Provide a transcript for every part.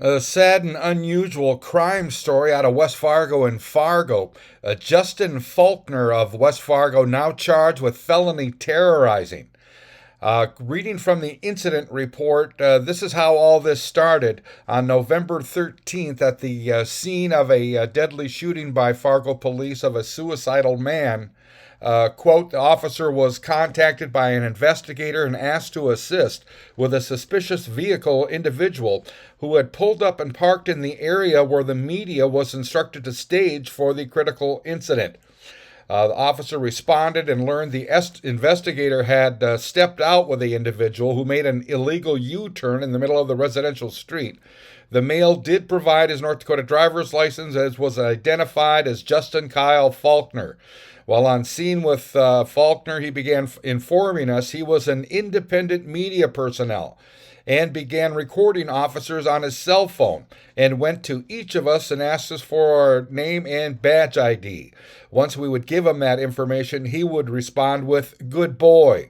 A sad and unusual crime story out of West Fargo and Fargo. Justin Faulkner of West Fargo now charged with felony terrorizing. Reading from the incident report, this is how all this started. On November 13th, at the scene of a deadly shooting by Fargo police of a suicidal man, quote, the officer was contacted by an investigator and asked to assist with a suspicious vehicle individual who had pulled up and parked in the area where the media was instructed to stage for the critical incident. The officer responded and learned the investigator had stepped out with the individual who made an illegal U turn in the middle of the residential street. The male did provide his North Dakota driver's license, as was identified as Justin Kyle Faulkner. While on scene with Faulkner, he began informing us he was an independent media personnel and began recording officers on his cell phone and went to each of us and asked us for our name and badge ID. Once we would give him that information, he would respond with, "Good boy."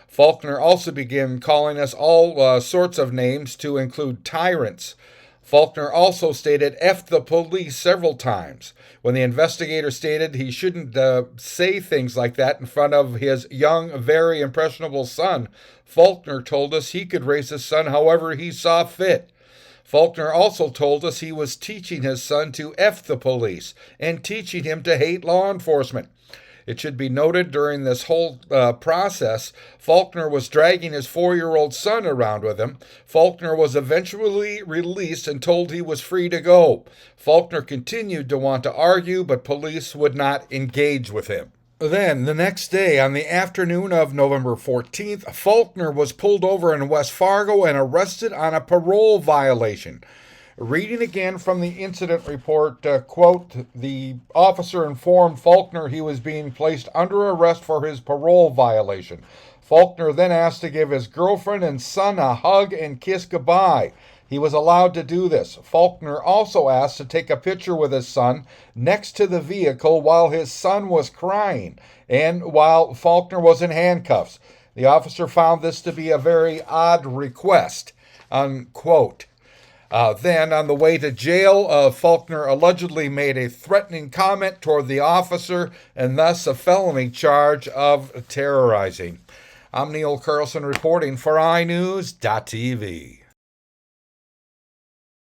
Faulkner also began calling us all sorts of names to include tyrants. Faulkner also stated "F the police" several times. When the investigator stated he shouldn't say things like that in front of his young, very impressionable son, Faulkner told us he could raise his son however he saw fit. Faulkner also told us he was teaching his son to F the police and teaching him to hate law enforcement. It should be noted during this whole process, Faulkner was dragging his 4-year-old son around with him. Faulkner was eventually released and told he was free to go. Faulkner continued to want to argue, but police would not engage with him. Then, the next day, on the afternoon of November 14th, Faulkner was pulled over in West Fargo and arrested on a parole violation. Reading again from the incident report, quote, the officer informed Faulkner he was being placed under arrest for his parole violation. Faulkner then asked to give his girlfriend and son a hug and kiss goodbye. He was allowed to do this. Faulkner also asked to take a picture with his son next to the vehicle while his son was crying and while Faulkner was in handcuffs. The officer found this to be a very odd request, unquote. Then, on the way to jail, Faulkner allegedly made a threatening comment toward the officer and thus a felony charge of terrorizing. I'm Neil Carlson reporting for iNewZ.TV.